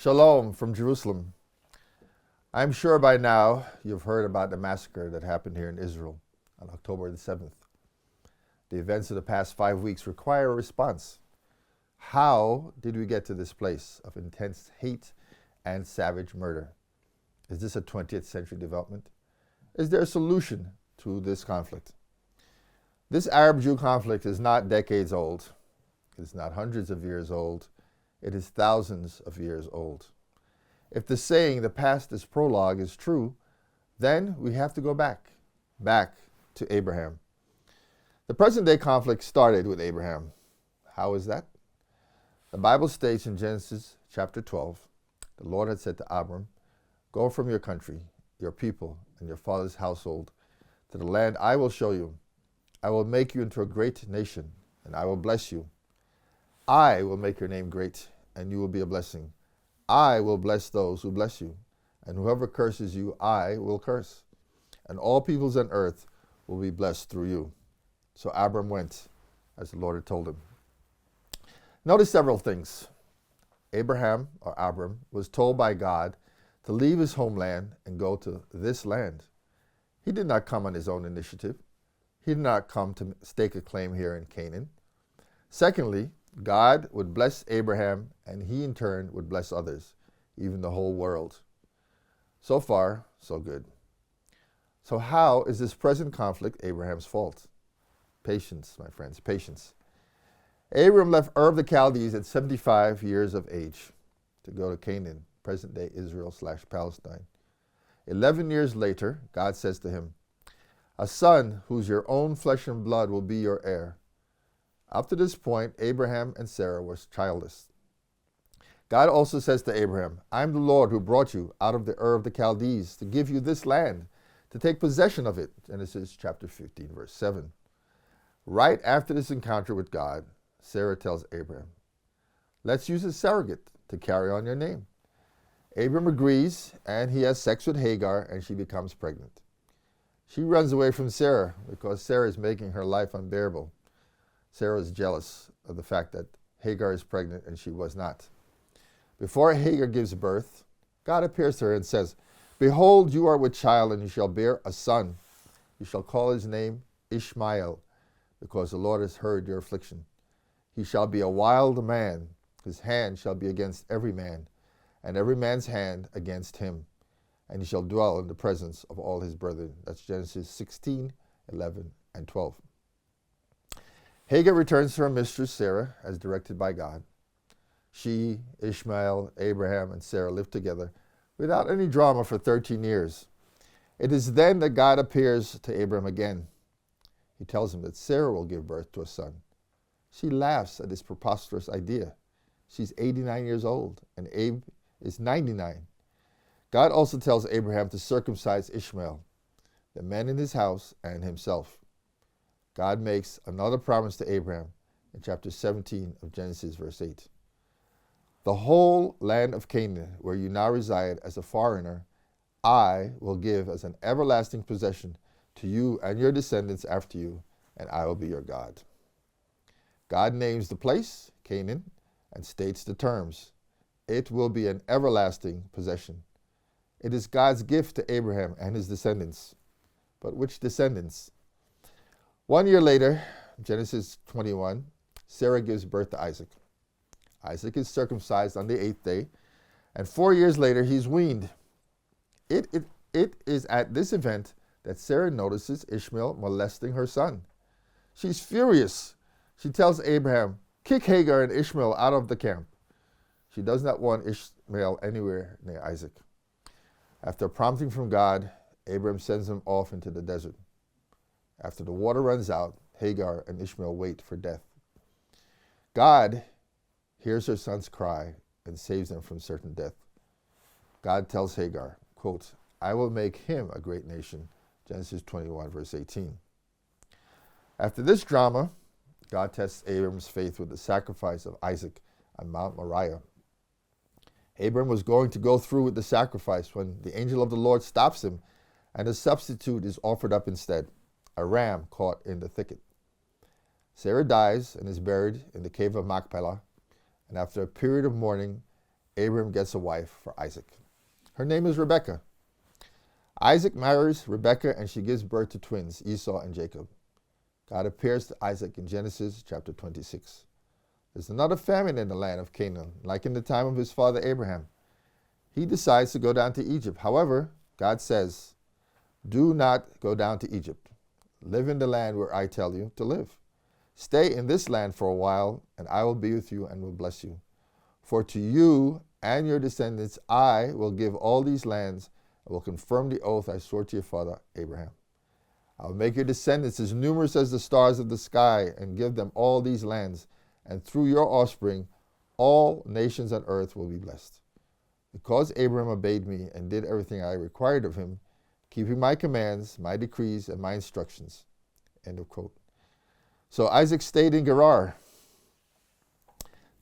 Shalom from Jerusalem. I'm sure by now you've heard about the massacre that happened here in Israel on October the 7th. The events of the past 5 weeks require a response. How did we get to this place of intense hate and savage murder? Is this a 20th century development? Is there a solution to this conflict? This Arab-Jew conflict is not decades old. It's not hundreds of years old. It is thousands of years old. If the saying, the past is prologue, is true, then we have to go back to Abraham. The present-day conflict started with Abraham. How is that? The Bible states in Genesis chapter 12, the Lord had said to Abram, "Go from your country, your people, and your father's household to the land I will show you. I will make you into a great nation, and I will bless you. I will make your name great, and you will be a blessing. I will bless those who bless you, and whoever curses you, I will curse. And all peoples on earth will be blessed through you." So Abram went, as the Lord had told him. Notice several things. Abraham, or Abram, was told by God to leave his homeland and go to this land. He did not come on his own initiative. He did not come to stake a claim here in Canaan. Secondly, God would bless Abraham, and he in turn would bless others, even the whole world. So far, so good. So how is this present conflict Abraham's fault? Patience, my friends, patience. Abram left Ur of the Chaldees at 75 years of age to go to Canaan, present-day Israel/Palestine. 11 years later, God says to him, "A son who's your own flesh and blood will be your heir." Up to this point, Abraham and Sarah were childless. God also says to Abraham, "I'm the Lord who brought you out of the Ur of the Chaldees to give you this land, to take possession of it." Genesis chapter 15, verse 7. Right after this encounter with God, Sarah tells Abraham, "Let's use a surrogate to carry on your name." Abram agrees, and he has sex with Hagar, and she becomes pregnant. She runs away from Sarah because Sarah is making her life unbearable. Sarah is jealous of the fact that Hagar is pregnant and she was not. Before Hagar gives birth, God appears to her and says, "Behold, you are with child, and you shall bear a son. You shall call his name Ishmael, because the Lord has heard your affliction. He shall be a wild man. His hand shall be against every man, and every man's hand against him. And he shall dwell in the presence of all his brethren." That's Genesis 16, 11, and 12. Hagar returns to her mistress Sarah as directed by God. She, Ishmael, Abraham, and Sarah lived together without any drama for 13 years. It is then that God appears to Abraham again. He tells him that Sarah will give birth to a son. She laughs at this preposterous idea. She's 89 years old, and Abe is 99. God also tells Abraham to circumcise Ishmael, the men in his house, and himself. God makes another promise to Abraham in chapter 17 of Genesis, verse 8. "The whole land of Canaan, where you now reside as a foreigner, I will give as an everlasting possession to you and your descendants after you, and I will be your God." God names the place, Canaan, and states the terms. It will be an everlasting possession. It is God's gift to Abraham and his descendants. But which descendants? 1 year later, Genesis 21, Sarah gives birth to Isaac. Isaac is circumcised on the 8th day, and 4 years later, he's weaned. It is at this event that Sarah notices Ishmael molesting her son. She's furious. She tells Abraham, "Kick Hagar and Ishmael out of the camp." She does not want Ishmael anywhere near Isaac. After prompting from God, Abraham sends him off into the desert. After the water runs out, Hagar and Ishmael wait for death. God hears her son's cry and saves them from certain death. God tells Hagar, quote, "I will make him a great nation." Genesis 21, verse 18. After this drama, God tests Abram's faith with the sacrifice of Isaac on Mount Moriah. Abram was going to go through with the sacrifice when the angel of the Lord stops him, and a substitute is offered up instead, a ram caught in the thicket. Sarah dies and is buried in the cave of Machpelah, and after a period of mourning, Abraham gets a wife for Isaac. Her name is Rebekah. Isaac marries Rebekah and she gives birth to twins, Esau and Jacob. God appears to Isaac in Genesis chapter 26. There's another famine in the land of Canaan, like in the time of his father Abraham. He decides to go down to Egypt. However, God says, do not go down to Egypt. Live in the land where I tell you to live. Stay in this land for a while, and I will be with you and will bless you. For to you and your descendants I will give all these lands, and will confirm the oath I swore to your father Abraham. I will make your descendants as numerous as the stars of the sky, and give them all these lands, and through your offspring all nations on earth will be blessed. Because Abraham obeyed me and did everything I required of him, keeping my commands, my decrees, and my instructions. End of quote. So Isaac stayed in Gerar.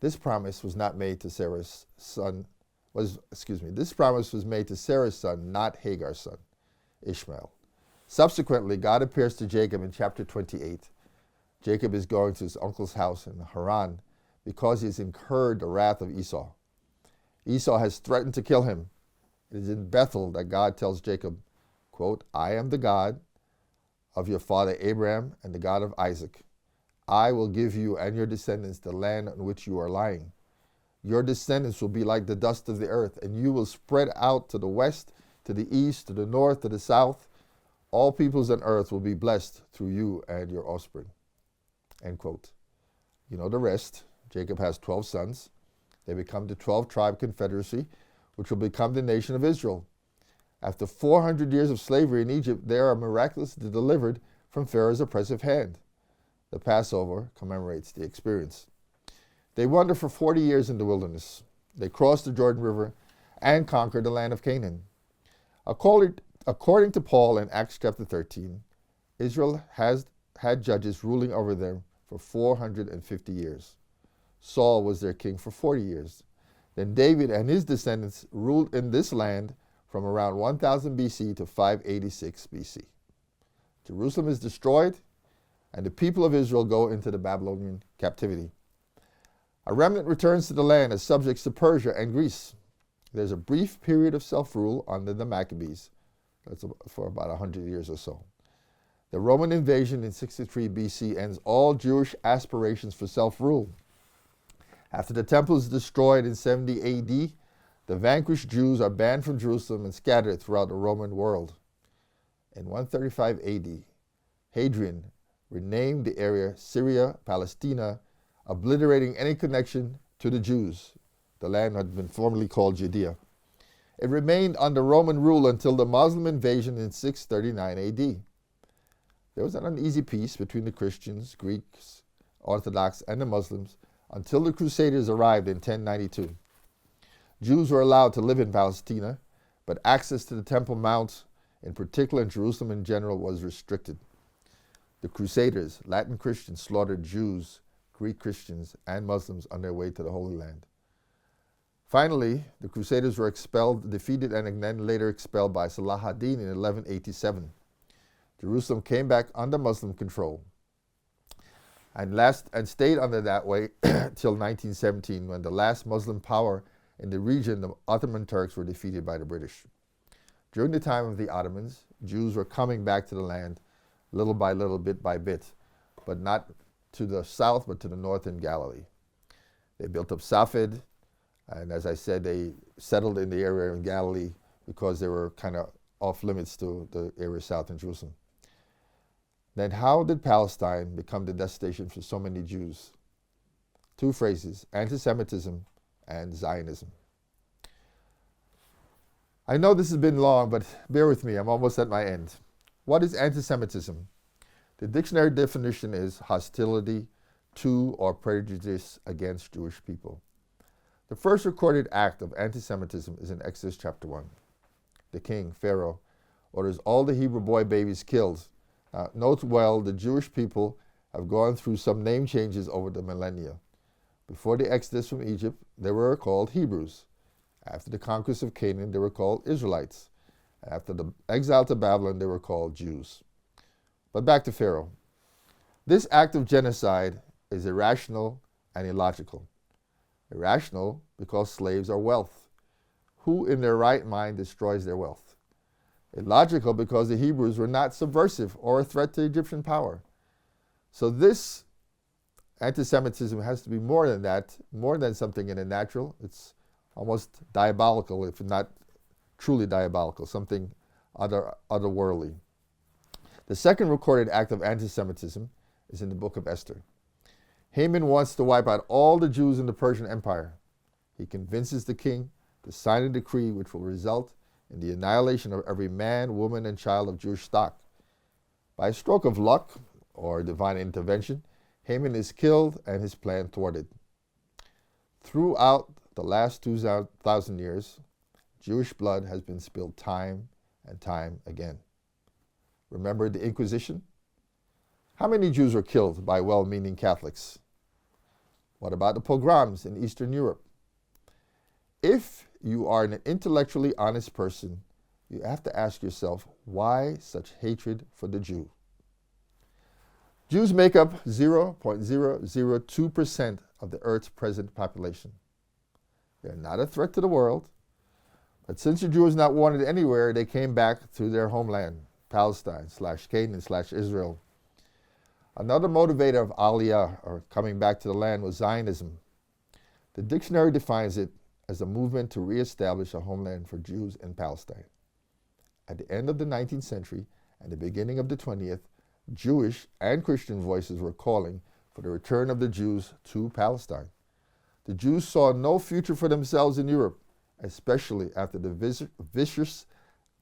This promise was not made to Sarah's son. This promise was made to Sarah's son, not Hagar's son, Ishmael. Subsequently, God appears to Jacob in chapter 28. Jacob is going to his uncle's house in Haran because he has incurred the wrath of Esau. Esau has threatened to kill him. It is in Bethel that God tells Jacob, quote, I am the God of your father Abraham and the God of Isaac. I will give you and your descendants the land on which you are lying. Your descendants will be like the dust of the earth, and you will spread out to the west, to the east, to the north, to the south. All peoples on earth will be blessed through you and your offspring. End quote. You know the rest. Jacob has 12 sons. They become the 12-tribe confederacy, which will become the nation of Israel. After 400 years of slavery in Egypt, they are miraculously delivered from Pharaoh's oppressive hand. The Passover commemorates the experience. They wander for 40 years in the wilderness. They cross the Jordan River and conquer the land of Canaan. According to Paul in Acts chapter 13, Israel has had judges ruling over them for 450 years. Saul was their king for 40 years. Then David and his descendants ruled in this land from around 1000 BC to 586 BC. Jerusalem is destroyed, and the people of Israel go into the Babylonian captivity. A remnant returns to the land as subjects to Persia and Greece. There's a brief period of self-rule under the Maccabees. That's for about 100 years or so. The Roman invasion in 63 BC ends all Jewish aspirations for self-rule. After the temple is destroyed in 70 AD, the vanquished Jews are banned from Jerusalem and scattered throughout the Roman world. In 135 AD, Hadrian renamed the area Syria Palestina, obliterating any connection to the Jews. The land had been formerly called Judea. It remained under Roman rule until the Muslim invasion in 639 AD. There was an uneasy peace between the Christians, Greeks, Orthodox, and the Muslims until the Crusaders arrived in 1092. Jews were allowed to live in Palestina, but access to the Temple Mount, in particular in Jerusalem in general, was restricted. The Crusaders, Latin Christians, slaughtered Jews, Greek Christians, and Muslims on their way to the Holy Land. Finally, the Crusaders were defeated, and then later expelled by Salah ad-Din in 1187. Jerusalem came back under Muslim control and stayed under that way till 1917, when the last Muslim power in the region, the Ottoman Turks, were defeated by the British. During the time of the Ottomans, Jews were coming back to the land little by little, bit by bit, but not to the south, but to the north in Galilee. They built up Safed, and as I said, they settled in the area in Galilee because they were kind of off limits to the area south in Jerusalem. Then how did Palestine become the destination for so many Jews? Two phrases: anti-Semitism and Zionism. I know this has been long, but bear with me, I'm almost at my end. What is anti-Semitism? The dictionary definition is hostility to or prejudice against Jewish people. The first recorded act of anti-Semitism is in Exodus chapter 1. The king, Pharaoh, orders all the Hebrew boy babies killed. Note well, the Jewish people have gone through some name changes over the millennia. Before the exodus from Egypt, they were called Hebrews. After the conquest of Canaan, they were called Israelites. After the exile to Babylon, they were called Jews. But back to Pharaoh. This act of genocide is irrational and illogical. Irrational because slaves are wealth. Who in their right mind destroys their wealth? Illogical, because the Hebrews were not subversive or a threat to Egyptian power. So this anti-Semitism has to be more than that, more than something in the natural. It's almost diabolical, if not truly diabolical, something otherworldly. The second recorded act of anti-Semitism is in the book of Esther. Haman wants to wipe out all the Jews in the Persian Empire. He convinces the king to sign a decree which will result in the annihilation of every man, woman, and child of Jewish stock. By a stroke of luck or divine intervention, Haman is killed and his plan thwarted. Throughout the last 2,000 years, Jewish blood has been spilled time and time again. Remember the Inquisition? How many Jews were killed by well-meaning Catholics? What about the pogroms in Eastern Europe? If you are an intellectually honest person, you have to ask yourself, why such hatred for the Jew? Jews make up 0.002% of the earth's present population. They're not a threat to the world, but since the Jews not wanted anywhere, they came back to their homeland, Palestine/Canaan/Israel. Another motivator of Aliyah, or coming back to the land, was Zionism. The dictionary defines it as a movement to reestablish a homeland for Jews in Palestine. At the end of the 19th century and the beginning of the 20th, Jewish and Christian voices were calling for the return of the Jews to Palestine. The Jews saw no future for themselves in Europe, especially after the vicious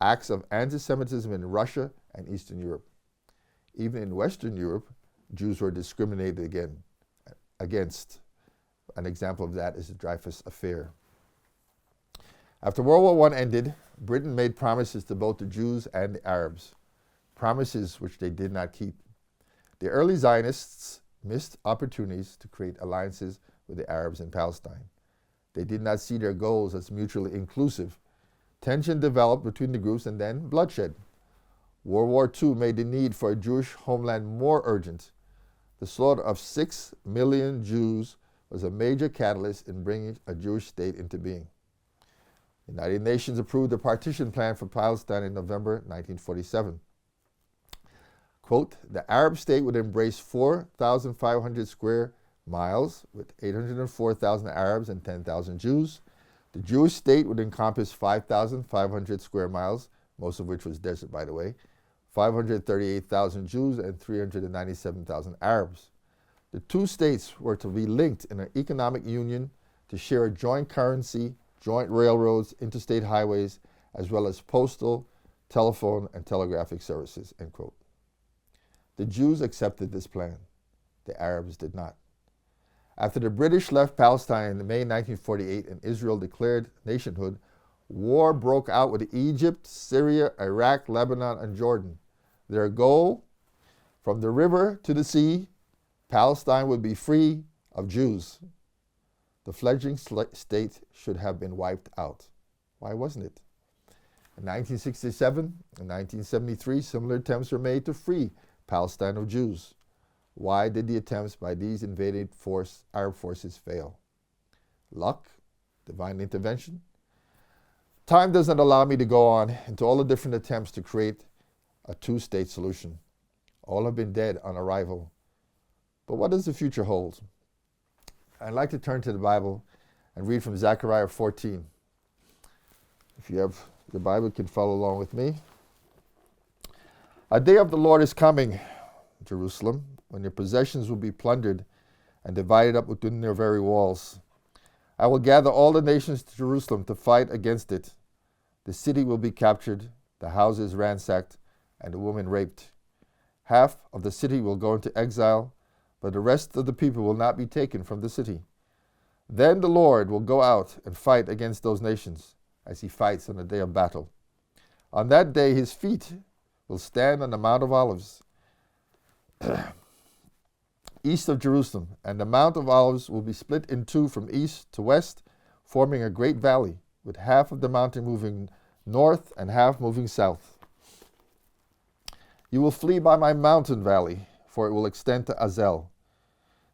acts of anti-Semitism in Russia and Eastern Europe. Even in Western Europe, Jews were discriminated against. An example of that is the Dreyfus Affair. After World War I ended, Britain made promises to both the Jews and the Arabs, promises which they did not keep. The early Zionists missed opportunities to create alliances with the Arabs in Palestine. They did not see their goals as mutually inclusive. Tension developed between the groups and then bloodshed. World War II made the need for a Jewish homeland more urgent. The slaughter of 6 million Jews was a major catalyst in bringing a Jewish state into being. The United Nations approved the partition plan for Palestine in November 1947. Quote, the Arab state would embrace 4,500 square miles with 804,000 Arabs and 10,000 Jews. The Jewish state would encompass 5,500 square miles, most of which was desert, by the way, 538,000 Jews and 397,000 Arabs. The two states were to be linked in an economic union to share a joint currency, joint railroads, interstate highways, as well as postal, telephone, and telegraphic services, end quote. The Jews accepted this plan. The Arabs did not. After the British left Palestine in May 1948 and Israel declared nationhood, war broke out with Egypt, Syria, Iraq, Lebanon, and Jordan. Their goal, from the river to the sea, Palestine would be free of Jews. The fledgling state should have been wiped out. Why wasn't it? In 1967 and 1973, similar attempts were made to free Palestine of Jews. Why did the attempts by these invaded Arab forces fail? Luck? Divine intervention? Time doesn't allow me to go on into all the different attempts to create a two-state solution. All have been dead on arrival. But what does the future hold? I'd like to turn to the Bible and read from Zechariah 14. If you have your Bible, you can follow along with me. A day of the Lord is coming, Jerusalem, when your possessions will be plundered and divided up within their very walls. I will gather all the nations to Jerusalem to fight against it. The city will be captured, the houses ransacked, and the women raped. Half of the city will go into exile, but the rest of the people will not be taken from the city. Then the Lord will go out and fight against those nations, as he fights on the day of battle. On that day his feet will stand on the Mount of Olives, east of Jerusalem, and the Mount of Olives will be split in two from east to west, forming a great valley, with half of the mountain moving north and half moving south. You will flee by my mountain valley, for it will extend to Azel.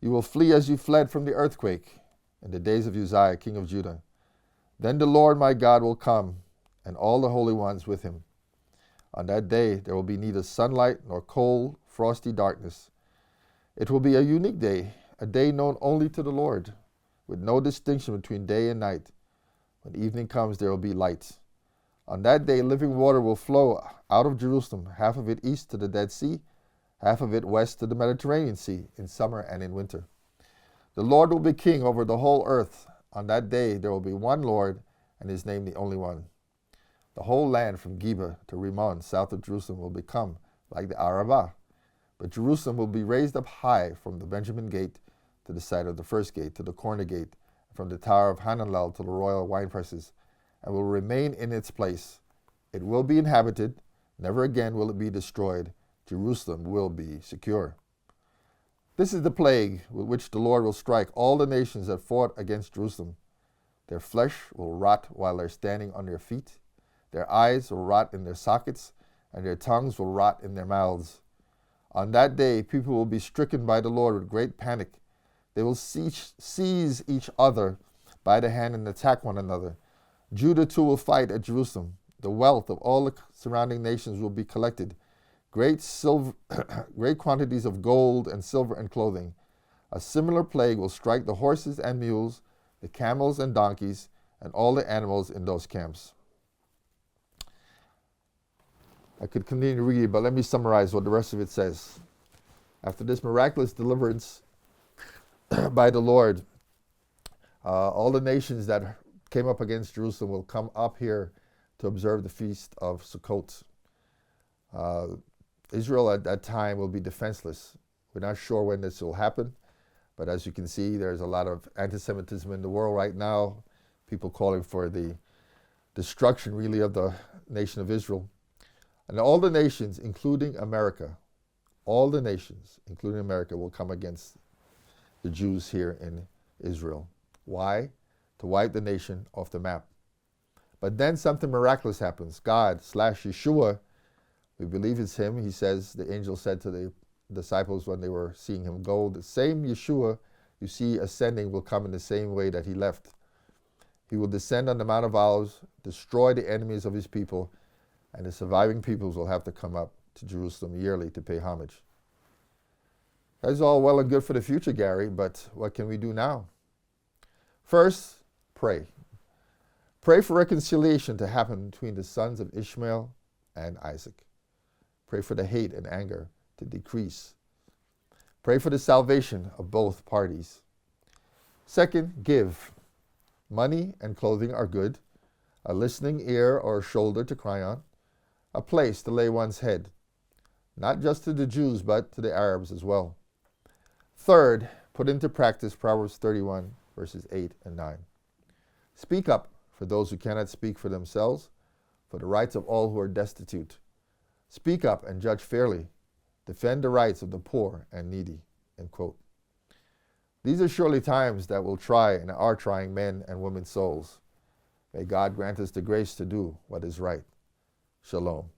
You will flee as you fled from the earthquake. in the days of Uzziah, king of Judah. Then the Lord my God will come, and all the holy ones with him. On that day there will be neither sunlight nor cold, frosty darkness. It will be a unique day, a day known only to the Lord, with no distinction between day and night. When evening comes, there will be light. On that day, living water will flow out of Jerusalem, half of it east to the Dead Sea, half of it west to the Mediterranean Sea, in summer and in winter. The Lord will be king over the whole earth. On that day, there will be one Lord, and his name the only one. The whole land from Geba to Rimmon, south of Jerusalem, will become like the Arabah. But Jerusalem will be raised up high from the Benjamin gate to the side of the first gate, to the corner gate, from the tower of Hananel to the royal winepresses, and will remain in its place. It will be inhabited. Never again will it be destroyed. Jerusalem will be secure. This is the plague with which the Lord will strike all the nations that fought against Jerusalem. Their flesh will rot while they're standing on their feet. Their eyes will rot in their sockets, and their tongues will rot in their mouths. On that day, people will be stricken by the Lord with great panic. They will seize each other by the hand and attack one another. Judah too will fight at Jerusalem. The wealth of all the surrounding nations will be collected. Great quantities of gold and silver and clothing. A similar plague will strike the horses and mules, the camels and donkeys, and all the animals in those camps. I could continue to read, but let me summarize what the rest of it says. After this miraculous deliverance by the Lord, all the nations that came up against Jerusalem will come up here to observe the feast of Sukkot. Israel at that time will be defenseless. We're not sure when this will happen, but as you can see, there's a lot of anti-Semitism in the world right now, people calling for the destruction, really, of the nation of Israel. And all the nations, including America, all the nations, including America, will come against the Jews here in Israel. Why? To wipe the nation off the map. But then something miraculous happens. God/Yeshua, we believe it's him. He says, the angel said to the disciples when they were seeing him go, the same Yeshua you see ascending will come in the same way that he left. He will descend on the Mount of Olives, destroy the enemies of his people, and the surviving peoples will have to come up to Jerusalem yearly to pay homage. That's all well and good for the future, Gary, but what can we do now? First, pray. Pray for reconciliation to happen between the sons of Ishmael and Isaac. Pray for the hate and anger to decrease. Pray for the salvation of both parties. Second, give. Money and clothing are good, a listening ear or a shoulder to cry on, a place to lay one's head, not just to the Jews, but to the Arabs as well. Third, put into practice Proverbs 31, verses 8 and 9. Speak up for those who cannot speak for themselves, for the rights of all who are destitute. Speak up and judge fairly. Defend the rights of the poor and needy. End quote. These are surely times that will try and are trying men and women's souls. May God grant us the grace to do what is right. Shalom.